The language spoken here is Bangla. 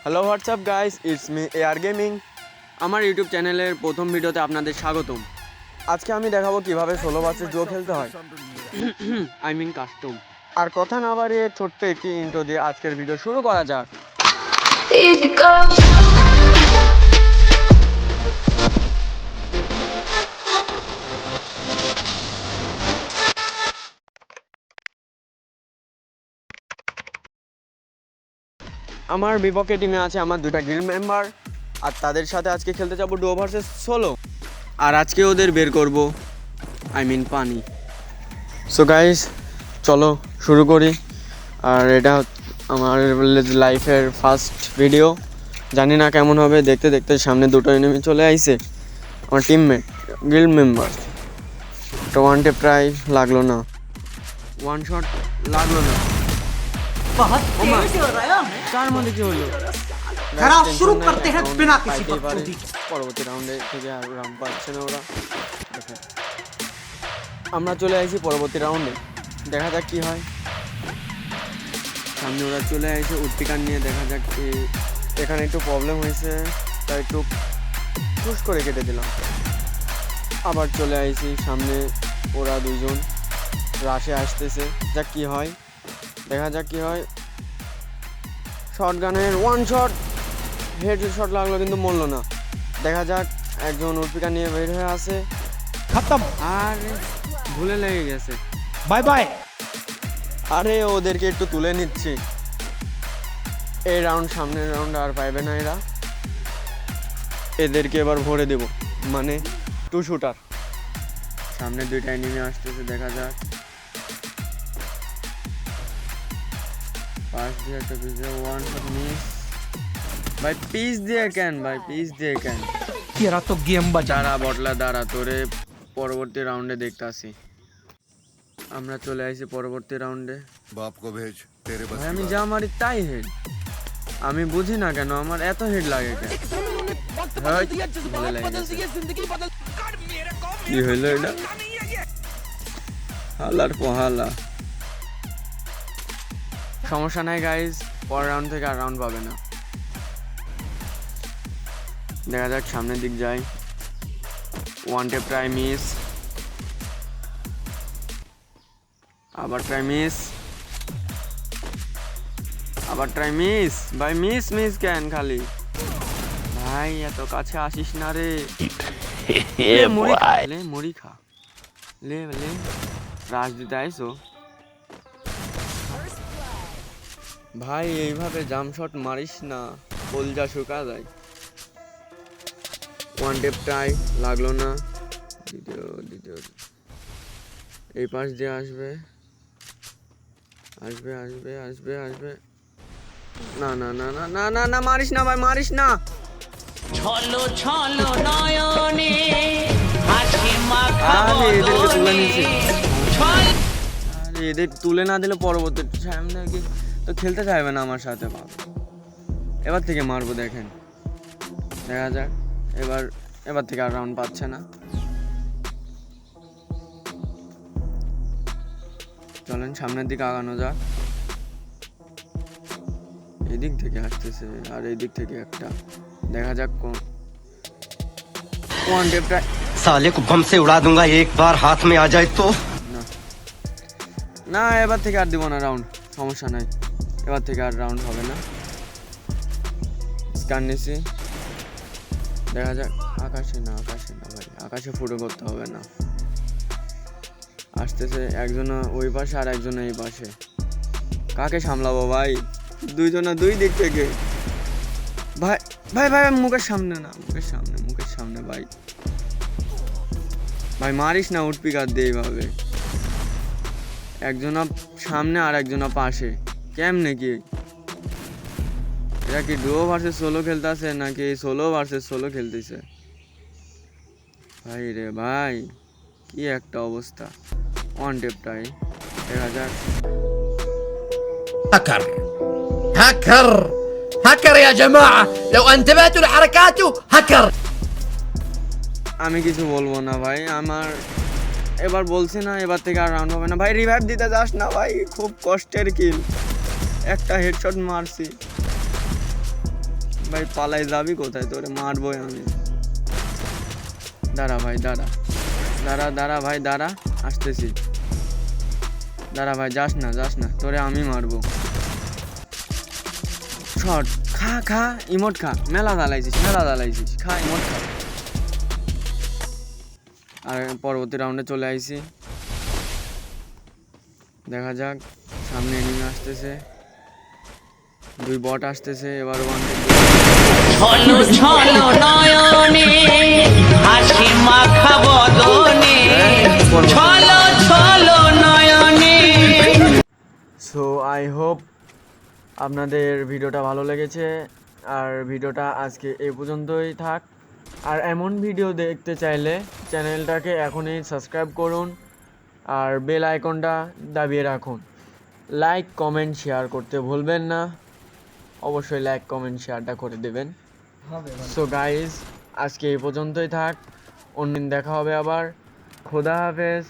Hello WhatsApp guys, it's me AR gaming. আমার ইউটিউব চ্যানেলের প্রথম ভিডিওতে আপনাদের স্বাগতম। আজকে আমি দেখাবো কিভাবে সোলো ভার্সেস ডুও খেলতে হয়, আই মিন কাস্টম। আর কথা না বাড়িয়ে ছোট্ট একটি ইন্ট্রো দিয়ে আজকের ভিডিও শুরু করা যাক। আমার বিপক্ষে টিমে আছে আমার দুটা গিল্ড মেম্বার, আর তাদের সাথে আজকে খেলতে যাবো ডুও ভার্সেস সোলো। আর আজকে ওদের বের করব, আই মিন পানি। সো গাইস, চলো শুরু করি। আর এটা আমার লাইফের ফার্স্ট ভিডিও, জানি না কেমন হবে। দেখতে দেখতে সামনে দুটো এনিমি চলে আইছে, আমার টিমমেট গিল্ড মেম্বার। তো ওয়ান টে প্রায় লাগলো না, ওয়ান শট লাগলো না। তার মধ্যে কি হলো? পরবর্তী রাউন্ডে থেকে আর রাউন্ড পাচ্ছে না ওরা। আমরা চলে আসি পরবর্তী রাউন্ডে, দেখা যাক কি হয়। সামনে ওরা চলে আসে উৎপিকার নিয়ে, দেখা যাক কি। এখানে একটু প্রবলেম হয়েছে, তাই একটু পুশ করে কেটে দিলাম। আবার চলে আসি সামনে, ওরা দুইজন রাশে আসতেছে, যাক কি হয়, দেখা যাক কি হয়। শর্ট গানের ওয়ান শট, হেড শট লাগলো কিন্তু মরলো না। দেখা যাক, একজন উৎপিকা নিয়ে বের হয়ে আসে, খতম। আর ভুলে লেগে গেছে, বাই বাই। আরে ওদেরকে একটু তুলে নিচ্ছি, এই রাউন্ড সামনের রাউন্ড আর পাইবে না এরা। এদেরকে এবার ভরে দেব, মানে টু শুটার। সামনে দুইটা এনিমি আসতেছে, দেখা যাক। পাস দিয়ে একটা পিস দিয়ে ওয়ান শট মিস। ভাই পিস দিয়ে কেন, ভাই পিস দিয়ে কেন? तेरा तो गेम बजा। দাঁড়া বটলা দাঁড়া, তোরে পরবর্তী রাউন্ডে দেখতে আসি। আমরা চলে আসি পরবর্তী রাউন্ডে। बाप को भेज तेरे बस ভাই की আমি बात যা মারি তাই হেড, আমি বুঝি না কেন আমার এত হেড লাগে কেন। ভালো লাগে গেছে। কি হইলো এটা? হালার পোহালা। সমস্যা নাই গাইজ, পরের রাউন্ড থেকে আর রাউন্ড পাবে না। দেখা যাক, সামনের দিক যাই। ওয়ান টে প্রায় মিস, আবার ট্রাই মিস, আবার ট্রাই মিস। ভাই মিস মিস কেন খালি? ভাই এত কাছে আসিস না রে। মুড়ি খা, লে মুড়ি খা, লে লে। রাজ দিতে আইসো ভাই, এইভাবে জাম শট মারিস না, কলজা শুকা যায়। ওয়ান টেপ ট্রাই লাগলো না। দ্বিতীয় দ্বিতীয় এই পাশ দিয়ে আসবে, আসবে আসবে আসবে আসবে। না না না না না না না, মারিস না ভাই, মারিস না। ছলো ছলো নয়নে হাসি মাখা আরে এদেরকে তুলে নিয়েছে। ছল আরে এদের তুলে না দিলে পরবর্তী সামনে কি তো খেলতে চাইবে না আমার সাথে। বাবা এবার থেকে মারবো, দেখেন, দেখা যাক। এবার থেকে আর রাউন্ড পাচ্ছে না। চলেন সামনের দিকে আগানো যাক। এদিক থেকে আসতেছে আর এই দিক থেকে একটা, দেখা যাক কোন। ওয়ান টেপটা साले को बम से उड़ा दूंगा एक बार हाथ में आ जाए तो। না না, এবার থেকে আর দিব না রাউন্ড, সমস্যা নাই। এবার থেকে আর রাউন্ড হবে না। স্ক্যান নিছি, দেখা যাক। আকাশে না ভাই, আকাশে ফুটো করতে হবে না। আসতেছে একজন ওই পাশে আর একজন এই পাশে, কাকে সামলাবো ভাই? দুইজনা দুই দিক থেকে। ভাই ভাই ভাই মুখের সামনে না, মুখের সামনে ভাই। ভাই মারিস না, উঠপিকার দিয়ে এইভাবে। একজনা সামনে আর একজনা পাশে, কেমনে কি? এরা কি ডুও ভার্সেস সোলো খেলতেছে নাকি সোলো ভার্সেস সোলো খেলতেছে? ভাই রে ভাই, কি একটা অবস্থা। ওয়ান টেপটাই, দেখা যাক। هكر هكر هكر يا جماعة لو انتبهتوا لحركاته هكر. আমি কিছু বলবো না ভাই, আমার এবার বলছি না, এবার থেকে আর রাউন্ড হবে না ভাই। রিভাইভ দিতে যাস না ভাই, খুব কষ্টের কিল, একটা হেডশট মারছি। ভাই পালাই যাবি কোথায়, তোরে মারবোই আমি। দাঁড়া ভাই দাঁড়া, দাঁড়া দাঁড়া ভাই দাঁড়া, আসতেছি। দাঁড়া ভাই, যাস না, তোরে আমি মারবো। শট খা খা, ইমোট খা, মেলা দালাইছিস, খা ইমোট খা। আর পরবর্তী রাউন্ডে চলে আইছি, দেখা যাক। সামনে এনিমি আসতেছে, 2 বট আসতেছে, এবার ওয়ান ছলো ছলো নয়নে হাসি মাখা বদনে ছলো ছলো নয়নে। সো আই হোপ আপনাদের ভিডিওটা ভালো লেগেছে, আর ভিডিওটা আজকে এই পর্যন্তই থাক। আর এমন ভিডিও দেখতে চাইলে চ্যানেলটাকে এখনই সাবস্ক্রাইব করুন আর বেল আইকনটা দাবিয়ে রাখুন। লাইক কমেন্ট শেয়ার করতে ভুলবেন না, অবশ্যই লাইক কমেন্ট শেয়ারটা করে দেবেন। সো গাইজ, আজকে এই পর্যন্তই থাক, অন্যদিন দেখা হবে আবার। খোদা হাফেজ।